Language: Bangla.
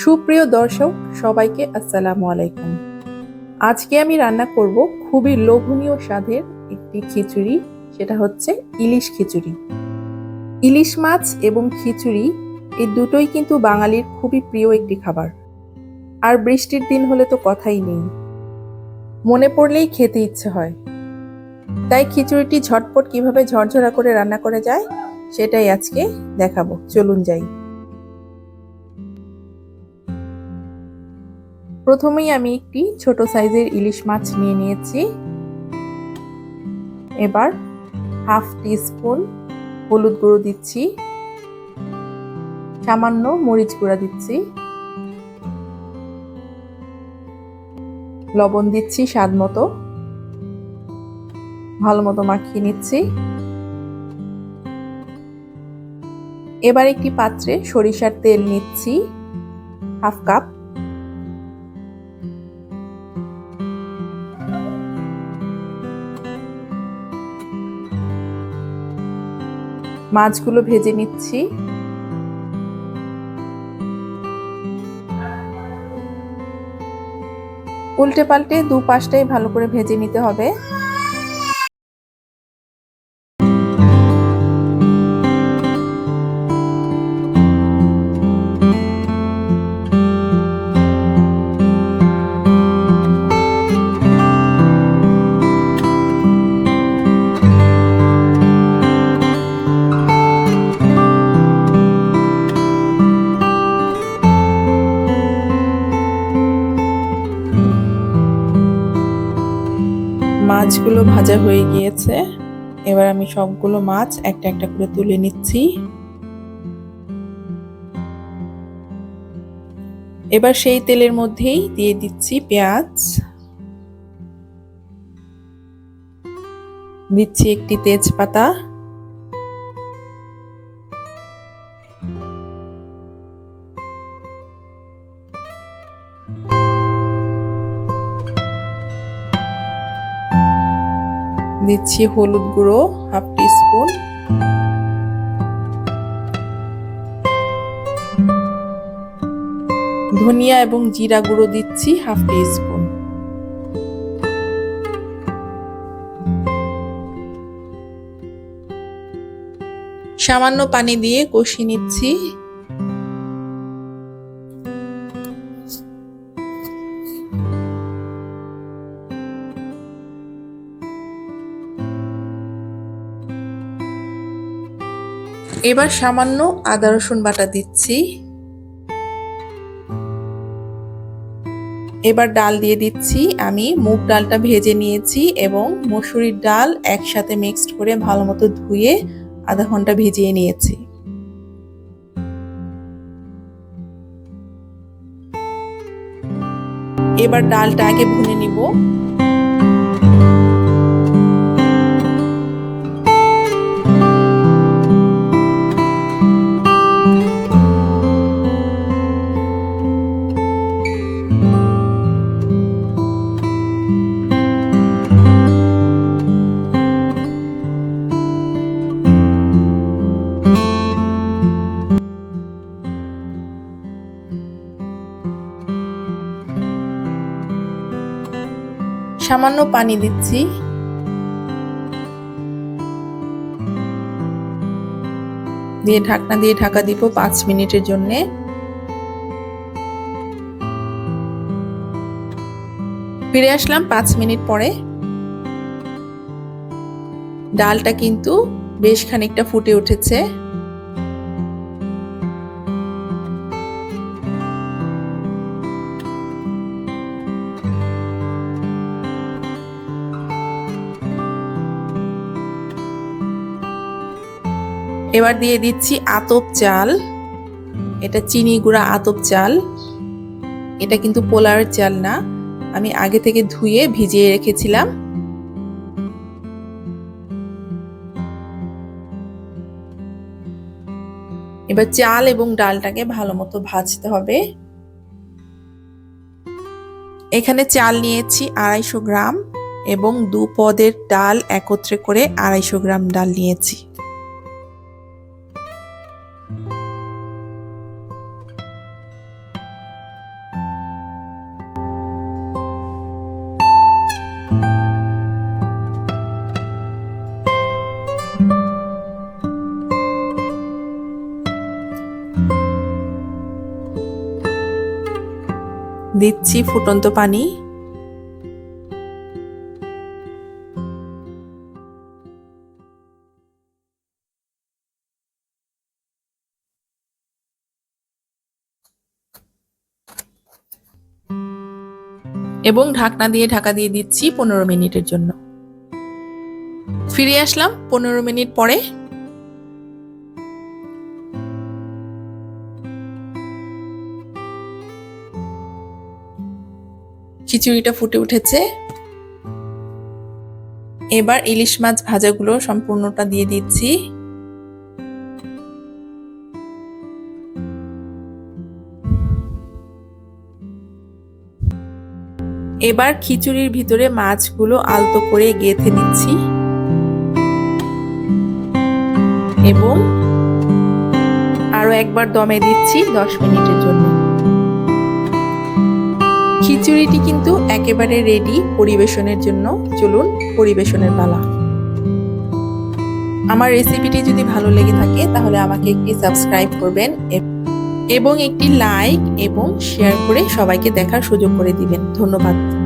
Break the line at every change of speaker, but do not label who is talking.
সুপ্রিয় দর্শক সবাইকে আসসালামু আলাইকুম। আজকে আমি রান্না করব খুবই লোভনীয় স্বাদের একটি খিচুড়ি, সেটা হচ্ছে ইলিশ খিচুড়ি। ইলিশ মাছ এবং খিচুড়ি এই দুটোই কিন্তু বাঙালির খুবই প্রিয় একটি খাবার। আর বৃষ্টির দিন হলে তো কথাই নেই, মনে পড়লেই খেতে ইচ্ছে হয়। তাই খিচুড়িটি ঝটপট কিভাবে ঝরঝরা করে রান্না করা যায় সেটাই আজকে দেখাবো। চলুন যাই। প্রথমেই আমি একটি ছোট সাইজের ইলিশ মাছ নিয়ে নিয়েছি। এবার হাফ টিস্পুন হলুদ গুঁড়ো দিচ্ছি, সামান্য মরিচ গুঁড়া দিচ্ছি, লবণ দিচ্ছি স্বাদ মতো, ভালো মতো মাখিয়ে নিচ্ছি। এবার একটি পাত্রে সরিষার তেল নিচ্ছি হাফ কাপ। মাছগুলো ভেজে নিচ্ছি। উল্টে পাল্টে দুপাশটাই ভালো করে ভেজে নিতে হবে। মাছগুলো ভাজা হয়ে গিয়েছে। এবার আমি সবগুলো মাছ একটা একটা করে তুলে নিচ্ছি। এবার সেই তেলের মধ্যেই দিয়ে দিচ্ছি পেঁয়াজ, দিচ্ছি একটি তেজপাতা, দিচ্ছি হলুদ গুঁড়ো হাফ টিস্পুন, ধনিয়া এবং জিরা গুঁড়ো দিচ্ছি হাফ টিস্পুন। সামান্য পানি দিয়ে কষিয়ে নিচ্ছি। এবার সামান্য আদা রসুন বাটা দিচ্ছি। এবার ডাল দিয়ে দিচ্ছি। আমি মুগ ডালটা ভেজে নিয়েছি এবং মসুরির ডাল একসাথে মিক্সড করে ভালো মতো ধুয়ে আধা ঘন্টা ভিজিয়ে নিয়েছি। এবার ডালটা আগে ভুনে নিব। সামান্য পানি দিচ্ছি। দিয়ে ঢাকনা দিয়ে ঢাকা দিব 5 মিনিটের জন্য। ফিরে আসলাম 5 মিনিট পরে। ডালটা কিন্তু বেশ খানিকটা ফুটে উঠেছে। এবার দিয়ে দিচ্ছি আতপ চাল। এটা চিনি গুঁড়া আতপ চাল, এটা কিন্তু পোলার চাল না, আমি আগে থেকে ধুয়ে ভিজিয়ে রেখেছিলাম। এবার চাল এবং ডালটাকে ভালো মতো ভাজতে হবে। এখানে চাল নিয়েছি 250 গ্রাম এবং 2 পদের ডাল একত্রে করে 250 গ্রাম ডাল নিয়েছি। দিচ্ছি ফুটন্ত পানি। এবং ঢাকনা দিয়ে ঢাকা দিয়ে দিচ্ছি 15 মিনিটের জন্য। ফিরে আসলাম 15 মিনিট পরে। খিচুড়িটা ফুটে উঠেছে। এবার ইলিশ মাছ ভাজাগুলো সম্পূর্ণটা দিয়ে দিচ্ছি। এবার খিচুড়ির ভিতরে মাছগুলো আলতো করে গেঁথে দিচ্ছি এবং আরো একবার দমে দিচ্ছি 10 মিনিটের জন্য। খিচুড়িটি কিন্তু একেবারে রেডি পরিবেশনের জন্য। চলুন পরিবেশনের পালা। আমার রেসিপিটি যদি ভালো লেগে থাকে তাহলে আমাকে একটি সাবস্ক্রাইব করবেন এবং একটি লাইক এবং শেয়ার করে সবাইকে দেখার সুযোগ করে দিবেন। ধন্যবাদ।